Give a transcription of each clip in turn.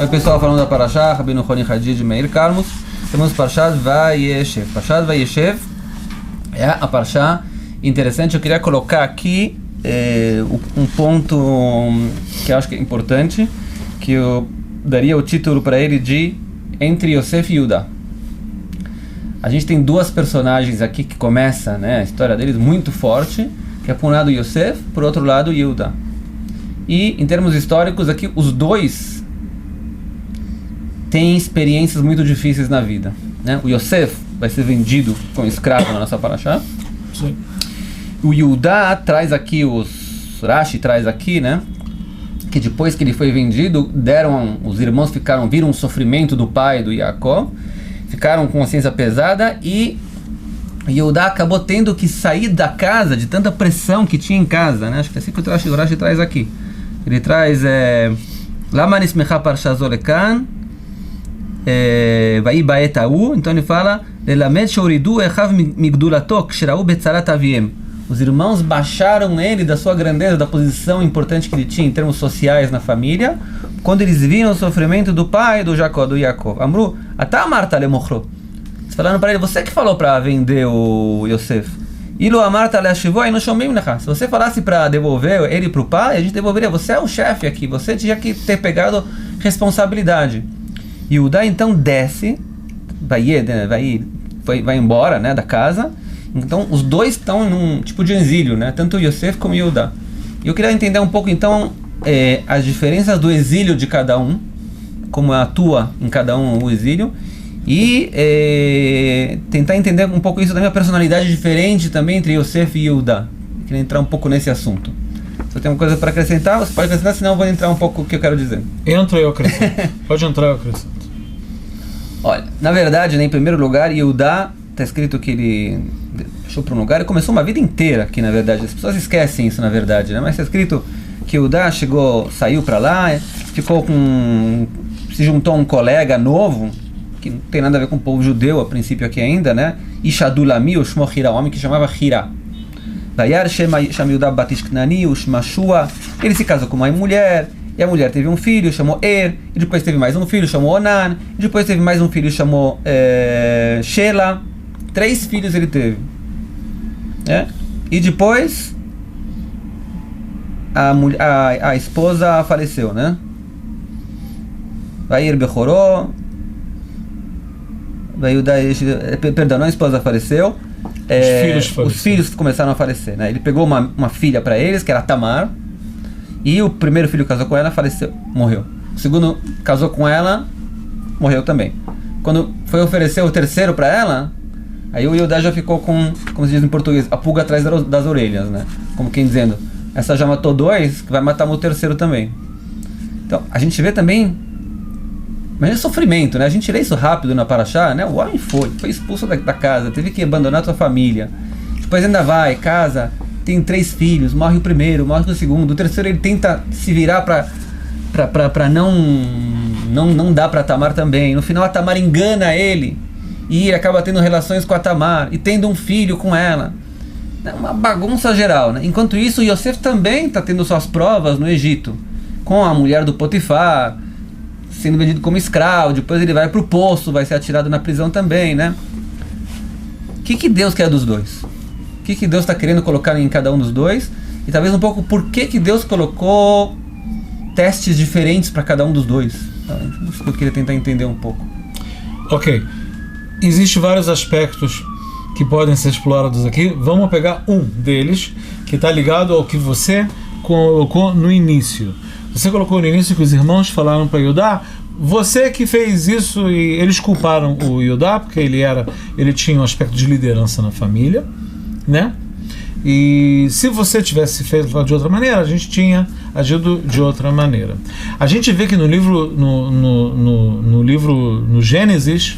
Oi pessoal, falando da Parashá, Rabbeinu Roni Hadid Meir Karmus. Temos Parashat Vayeshev. Parashat Vayeshev é a Parashá interessante. Eu queria colocar aqui um ponto que eu acho que é importante, que eu daria o título para ele de Entre Yosef e Yudá. A gente tem duas personagens aqui que começa, né, a história deles muito forte, que é por um lado Yosef, por outro lado Yudá. E em termos históricos aqui, os dois têm experiências muito difíceis na vida, né? O Yosef vai ser vendido como escravo na nossa Parashá. Sim. O Yudá traz aqui, Rashi traz aqui, né, que depois que ele foi vendido, os irmãos viram um sofrimento do pai do Jacó, ficaram com consciência pesada, e Yudá acabou tendo que sair da casa de tanta pressão que tinha em casa, né? Acho que é assim que o Rashi traz aqui. Ele traz Lama nismecha parsha zo lekan vai baetau. Então ele fala lelamed shoridu echav migdulato kshirau betzarat aviem. Os irmãos baixaram ele da sua grandeza, da posição importante que ele tinha em termos sociais na família, quando eles viram o sofrimento do pai do Jacó, do Yaakov. Amru ata amarta lemochro. Eles falaram para ele: você que falou para vender o Yosef. Ilu amarta leashivo aí no shomim lecha. Se você falasse para devolver ele para o pai, a gente devolveria. Você é o chefe aqui, você tinha que ter pegado responsabilidade. E Yudá então desce, vai embora, né, da casa. Então os dois estão num tipo de exílio, né, tanto Yosef como Yudá. E eu queria entender um pouco então as diferenças do exílio de cada um, como atua em cada um o exílio, e tentar entender um pouco isso da minha personalidade diferente também entre Yosef e Yudá. Queria entrar um pouco nesse assunto. Se eu tenho uma coisa para acrescentar, você pode acrescentar, senão eu vou entrar um pouco no que eu quero dizer. Entra e eu acrescento. Pode entrar e eu acrescento. Olha, na verdade, né, em primeiro lugar, Yudá, está escrito que ele deixou para um lugar e começou uma vida inteira aqui, na verdade. As pessoas esquecem isso, na verdade, né? Mas está escrito que Yudá saiu para lá, se juntou a um colega novo, que não tem nada a ver com o povo judeu, a princípio aqui ainda, né? Ishadulami, o Shmo Hira, um homem que chamava Hira. Vayar Sham Yudá Batishknani, o Shmashua. Ele se casou com uma mulher, e a mulher teve um filho, chamou e depois teve mais um filho, chamou Onan, e depois teve mais um filho, chamou Shela. 3 filhos ele teve. E depois a esposa faleceu, né? Vayir Bechoró. Perdão, a esposa faleceu. Os filhos começaram a falecer, né? Ele pegou uma filha para eles, que era Tamar, e o primeiro filho casou com ela, faleceu, morreu. O segundo casou com ela, morreu também. Quando foi oferecer o terceiro para ela, aí o Yudá já ficou com, como se diz em português, a pulga atrás das orelhas, né? Como quem dizendo, essa já matou 2, que vai matar o terceiro também. Então, a gente vê também, mas é sofrimento, né? A gente lê isso rápido na Parashá, né? O homem foi expulso da casa, teve que abandonar a sua família. Depois ainda casa, tem 3 filhos, morre o primeiro, morre o segundo, o terceiro ele tenta se virar para não dar para Tamar também. No final a Tamar engana ele e ele acaba tendo relações com a Tamar e tendo um filho com ela. É uma bagunça geral, né? Enquanto isso, Yosef também está tendo suas provas no Egito, com a mulher do Potifar, sendo vendido como escravo, depois ele vai para o poço, vai ser atirado na prisão também, né? O que Deus quer dos dois? O que Deus está querendo colocar em cada um dos dois? E talvez um pouco por que Deus colocou testes diferentes para cada um dos dois. Isso que eu queria tentar entender um pouco. Ok. Existem vários aspectos que podem ser explorados aqui. Vamos pegar um deles, que está ligado ao que você colocou no início. Você colocou no início que os irmãos falaram para Yudá: você que fez isso, e eles culparam o Yudá porque ele tinha um aspecto de liderança na família, né? E se você tivesse feito de outra maneira, a gente tinha agido de outra maneira. A gente vê que no Gênesis,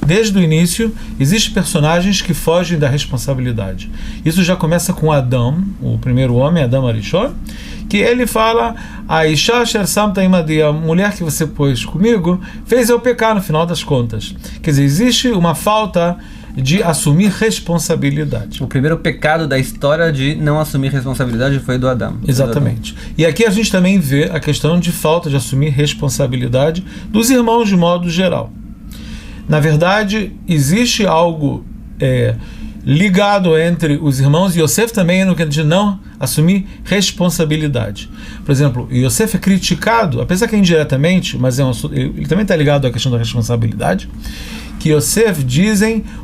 desde o início, existem personagens que fogem da responsabilidade. Isso já começa com Adão, o primeiro homem, Adão Arishon, que ele fala: a Isha Sher Samta Imadi, a mulher que você pôs comigo, fez eu pecar no final das contas. Quer dizer, existe uma falta de assumir responsabilidade. O primeiro pecado da história de não assumir responsabilidade foi do Adão. Exatamente. E aqui a gente também vê a questão de falta de assumir responsabilidade dos irmãos de modo geral. Na verdade, existe algo ligado entre os irmãos, e Yosef também no que de não assumir responsabilidade. Por exemplo, Yosef é criticado, apesar que é indiretamente, mas ele também está ligado à questão da responsabilidade, que Yosef,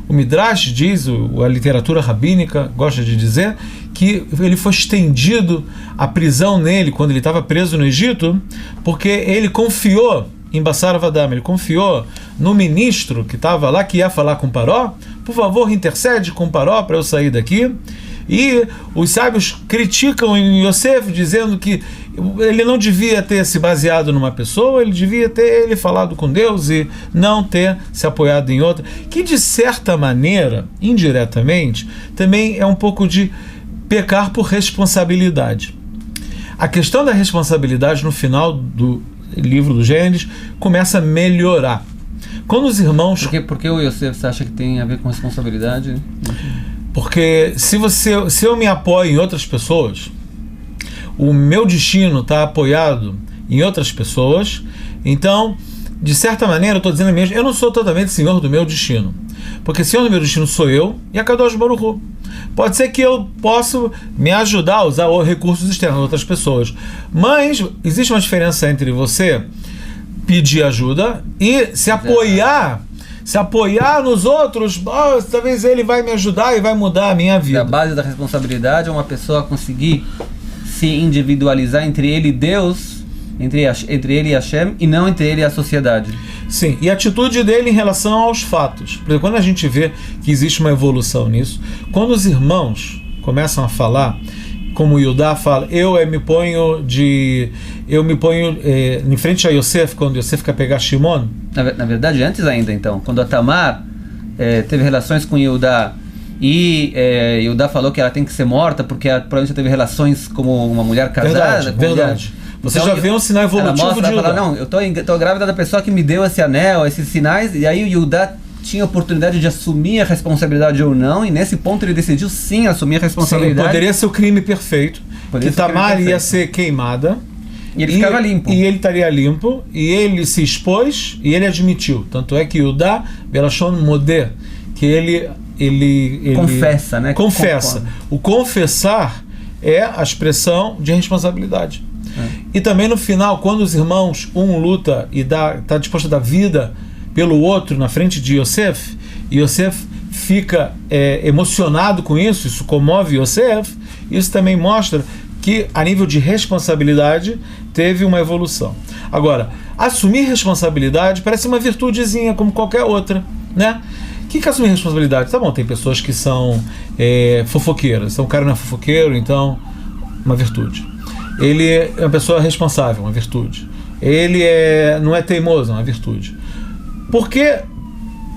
o Midrash diz, a literatura rabínica gosta de dizer, que ele foi estendido a prisão nele quando ele estava preso no Egito, porque ele confiou em Bassar Vadam, ele confiou no ministro que estava lá, que ia falar com Paró, por favor, intercede com Paró para eu sair daqui. E os sábios criticam Yosef, dizendo que ele não devia ter se baseado numa pessoa, ele devia ter falado com Deus e não ter se apoiado em outra, que de certa maneira, indiretamente, também é um pouco de pecar por responsabilidade. A questão da responsabilidade no final do livro do Gênesis começa a melhorar. Quando os irmãos... Por que o Yosef você acha que tem a ver com responsabilidade? Porque se eu me apoio em outras pessoas, o meu destino está apoiado em outras pessoas, então, de certa maneira, eu estou dizendo mesmo, eu não sou totalmente senhor do meu destino. Porque senhor do meu destino sou eu e a Kadosh Baruch Hu. Pode ser que eu possa me ajudar a usar recursos externos de outras pessoas. Mas existe uma diferença entre você pedir ajuda e se apoiar nos outros. Talvez ele vai me ajudar e vai mudar a minha vida. A base da responsabilidade é uma pessoa conseguir se individualizar entre ele e Deus, entre ele e Hashem, e não entre ele e a sociedade. Sim, e a atitude dele em relação aos fatos. Porque quando a gente vê que existe uma evolução nisso, quando os irmãos começam a falar, como Yudá fala, eu me ponho em frente a Yosef, quando Yosef quer pegar Shimon. Na verdade, antes ainda, então, quando a Tamar teve relações com Yudá, e Yudá falou que ela tem que ser morta porque ela provavelmente teve relações como uma mulher casada. Verdade. Você já vê um sinal evolutivo de Yudá. Não, eu tô grávida da pessoa que me deu esse anel, esses sinais, e aí o Yudá tinha a oportunidade de assumir a responsabilidade ou não, e nesse ponto ele decidiu sim assumir a responsabilidade. Sim, poderia ser o crime perfeito, que Tamar ia ser queimada, e ele ficava limpo. E ele estaria limpo, e ele se expôs, e ele admitiu. Tanto é que Yudá, Belashon Modé, que ele confessa, né? Confessa. O confessar é a expressão de responsabilidade. E também no final, quando os irmãos, um luta e está disposto a dar vida pelo outro na frente de Yosef, e Yosef fica emocionado com isso comove Yosef, isso também mostra que a nível de responsabilidade teve uma evolução. Agora, assumir responsabilidade parece uma virtudezinha como qualquer outra, né? O que é assumir responsabilidade? Tá bom, tem pessoas que são fofoqueiras, então o cara não é fofoqueiro, então uma virtude. Ele é uma pessoa responsável, uma virtude. Ele não é teimoso, uma virtude. Porque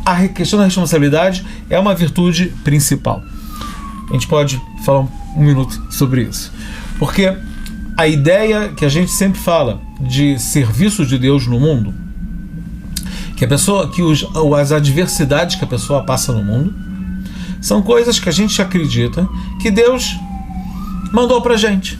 a questão da responsabilidade é uma virtude principal. A gente pode falar um minuto sobre isso. Porque a ideia que a gente sempre fala de serviço de Deus no mundo, que as adversidades que a pessoa passa no mundo, são coisas que a gente acredita que Deus mandou pra gente.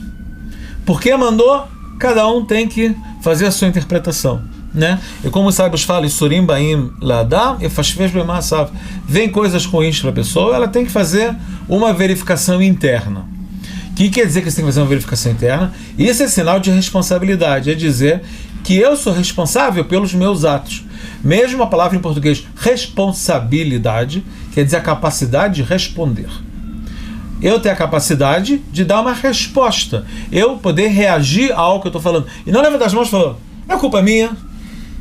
Porque mandou, cada um tem que fazer a sua interpretação, né? E como os sábios falam, Surim Baim Ladam e Fashvesh Bemasav, vem coisas ruins para a pessoa, ela tem que fazer uma verificação interna. O que quer dizer que você tem que fazer uma verificação interna? Isso é sinal de responsabilidade, é dizer que eu sou responsável pelos meus atos. Mesmo a palavra em português, responsabilidade, quer dizer a capacidade de responder. Eu tenho a capacidade de dar uma resposta. Eu poder reagir a algo que eu estou falando. E não levantar as mãos falando, não é culpa minha.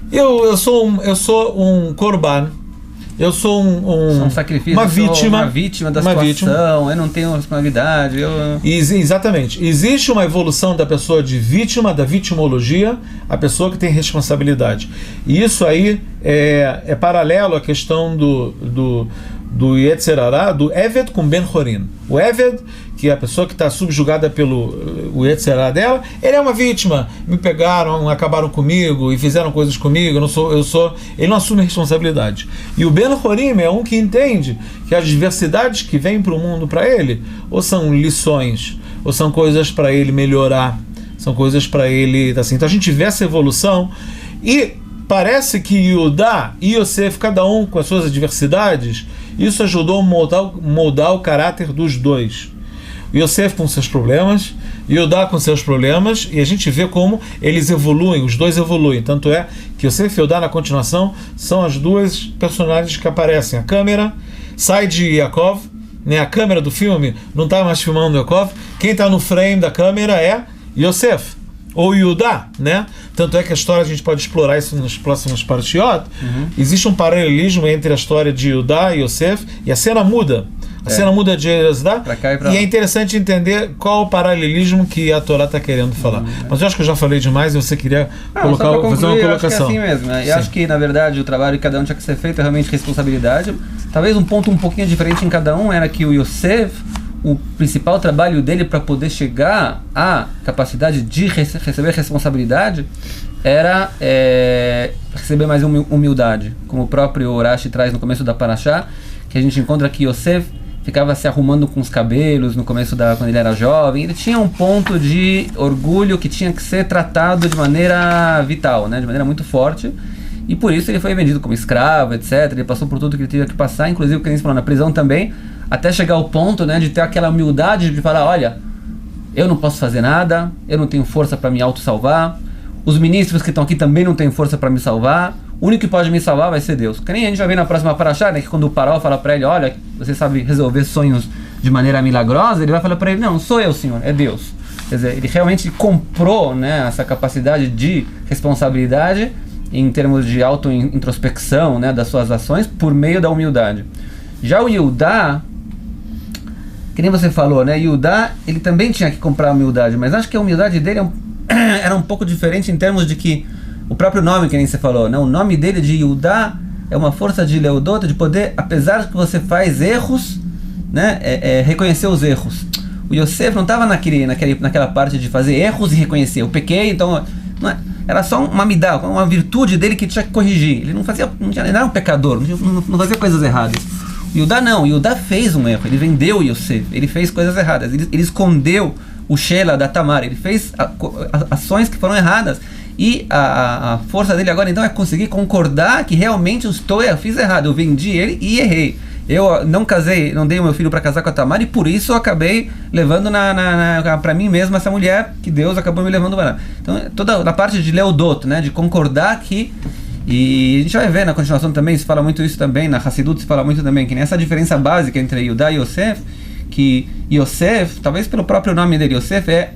Eu sou um korban. Eu sou um sacrifício, uma vítima da situação. Eu não tenho responsabilidade. Exatamente. Existe uma evolução da pessoa de vítima, da vitimologia, a pessoa que tem responsabilidade. E isso aí é paralelo à questão do Yetzer Hara, do Eved com Ben Horin. O Eved, que é a pessoa que está subjugada pelo o Yetzirah dela, ele é uma vítima. Me pegaram, acabaram comigo e fizeram coisas comigo, ele não assume responsabilidade. E o Ben Horim é um que entende que as diversidades que vêm para o mundo para ele, ou são lições, ou são coisas para ele melhorar, são coisas para ele, assim. Então a gente vê essa evolução e parece que Yehudá e Yosef, cada um com as suas adversidades, isso ajudou a moldar o caráter dos dois. Yosef com seus problemas, Yehudá com seus problemas, e a gente vê como eles evoluem, os dois evoluem. Tanto é que Yosef e Yehudá, na continuação, são as duas personagens que aparecem. A câmera sai de Yaakov, né? A câmera do filme não está mais filmando Yaakov, quem está no frame da câmera é Yosef, ou Yehudá, né? Tanto é que a história, a gente pode explorar isso nas próximas parashiot. Existe um paralelismo entre a história de Yehudá e Yosef, e a cena muda. A cena muda de Yehudá, e é interessante entender qual o paralelismo que a Torá está querendo falar. Mas eu acho que eu já falei demais e você queria fazer uma colocação. Eu acho que é assim mesmo, né? Eu acho que, na verdade, o trabalho de cada um tinha que ser feito, é realmente responsabilidade. Talvez um ponto um pouquinho diferente em cada um era que o Yosef, o principal trabalho dele para poder chegar à capacidade de receber responsabilidade era receber mais humildade, como o próprio Urashi traz no começo da Parashá, que a gente encontra que Yosef ficava se arrumando com os cabelos no começo quando ele era jovem. Ele tinha um ponto de orgulho que tinha que ser tratado de maneira vital, né, de maneira muito forte, e por isso ele foi vendido como escravo, etc. Ele passou por tudo que ele tinha que passar, inclusive o que a gente falou na prisão também, até chegar ao ponto, né, de ter aquela humildade de falar: olha, eu não posso fazer nada, eu não tenho força para me auto-salvar, os ministros que estão aqui também não têm força para me salvar, o único que pode me salvar vai ser Deus. Que nem a gente vai ver na próxima parashá, né, que quando o Paró fala para ele: olha, você sabe resolver sonhos de maneira milagrosa, ele vai falar para ele: não sou eu, Senhor, é Deus. Quer dizer, ele realmente comprou, né, essa capacidade de responsabilidade em termos de auto-introspecção, né, das suas ações por meio da humildade. Já o Yehudá, que nem você falou, né? Yehudá, ele também tinha que comprar a humildade, mas acho que a humildade dele era um pouco diferente em termos de que o próprio nome, que nem você falou, né? O nome dele de Yehudá é uma força de leudota, de poder, apesar que você faz erros, né? Reconhecer os erros. O Yosef não estava naquela parte de fazer erros e reconhecer. Eu pequei, então era só uma midá, uma virtude dele que tinha que corrigir. Ele ele não era um pecador, não fazia coisas erradas. O Yehudá não, o Yehudá fez um erro, ele vendeu o Yosef, ele fez coisas erradas, ele escondeu o Shela da Tamar, ele fez ações que foram erradas, e a força dele agora então é conseguir concordar que realmente eu fiz errado, eu vendi ele e errei. Eu não casei, não dei o meu filho para casar com a Tamar, e por isso eu acabei levando para mim mesmo essa mulher que Deus acabou me levando para lá. Então toda a parte de leudot, né, de concordar que... E a gente vai ver na continuação também, se fala muito isso também, na Hassidut se fala muito também, que nem essa diferença básica entre Yehudá e Yosef, que Yosef, talvez pelo próprio nome dele, Yosef é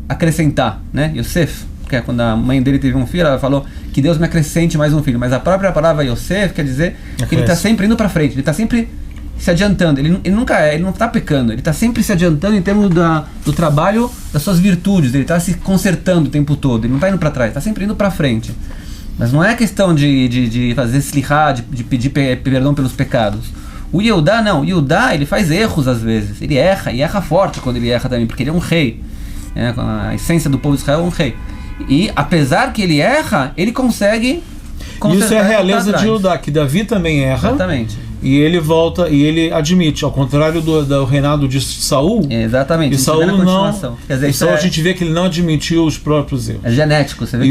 acrescentar, né? Yosef, que é quando a mãe dele teve um filho, ela falou que Deus me acrescente mais um filho, mas a própria palavra Yosef quer dizer que ele está sempre indo para frente, ele está sempre se adiantando, ele não está pecando, ele está sempre se adiantando em termos do trabalho, das suas virtudes, ele está se consertando o tempo todo, ele não está indo para trás, está sempre indo para frente. Mas não é questão de fazer slihá, de pedir perdão pelos pecados. O Yehudá não, o Yehudá ele faz erros às vezes, ele erra, e erra forte quando ele erra também, porque ele é um rei, a essência do povo de Israel é um rei. E apesar que ele erra, ele consegue consertar. Isso é a realeza de Yehudá, que Davi também erra. Exatamente. E ele volta e ele admite, ao contrário do reinado de Saul. Exatamente. E Saul não. Quer dizer, Saul a gente vê que ele não admitiu os próprios erros. É genético, você vê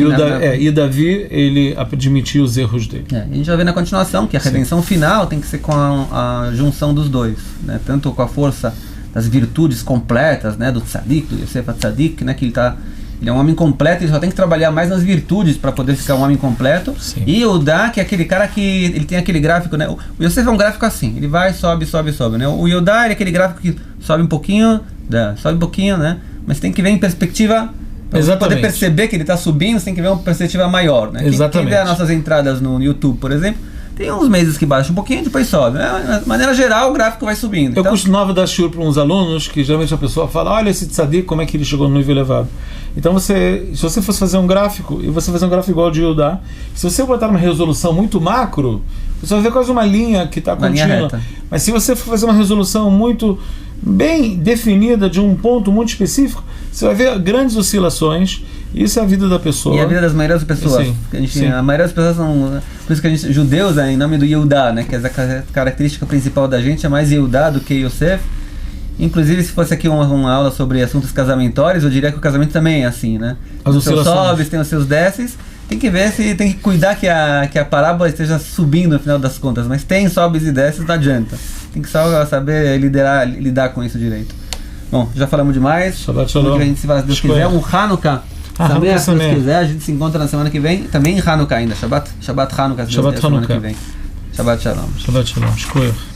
e Davi, ele admitiu os erros dele. A gente vai ver na continuação que a redenção final tem que ser com a junção dos dois, né? Tanto com a força das virtudes completas, né? Do tzadik, do Yosef tzadik, né? Que ele é um homem completo, ele só tem que trabalhar mais nas virtudes para poder ficar um homem completo. Sim. E o Yehudá, que é aquele cara que ele tem aquele gráfico, né? O Yosef é um gráfico assim, ele vai, sobe, né? O Yehudá, ele é aquele gráfico que sobe um pouquinho, né? Mas tem que ver em perspectiva, para poder perceber que ele está subindo, você tem que ver uma perspectiva maior, né? Quem vê as nossas entradas no YouTube, por exemplo, Tem uns meses que baixa um pouquinho e depois sobe. De maneira geral, o gráfico vai subindo. Eu costumava dar shiur para uns alunos, que geralmente a pessoa fala, olha esse tzadik, como é que ele chegou no nível elevado. Então se você fosse fazer um gráfico, e você fazer um gráfico igual ao de Yehudá, se você botar uma resolução muito macro, você vai ver quase uma linha que está contínua. Mas se você for fazer uma resolução muito bem definida de um ponto muito específico, você vai ver grandes oscilações. Isso é a vida da pessoa. E a vida das maioria das pessoas. A maioria das pessoas são... Por isso que a gente, judeus, em nome do Yehudá, né, que é a característica principal da gente, é mais Yehudá do que Yosef. Inclusive, se fosse aqui uma aula sobre assuntos casamentórios, eu diria que o casamento também é assim, né? Os seus sobes, tem os seus desces. Tem que ver se tem que cuidar que a parábola esteja subindo no final das contas. Mas tem sobes e desces, não adianta. Tem que só saber lidar com isso direito. Bom, já falamos demais. Shabbat shalom. A gente se fala, se Deus quiser, um Hanukkah. Também, se Deus quiser, a gente se encontra na semana que vem. Também em Hanukkah ainda. Shabbat Hanukkah, se Deus quiser, semana que vem. Shabbat shalom. Shabbat shalom. Shkoyach.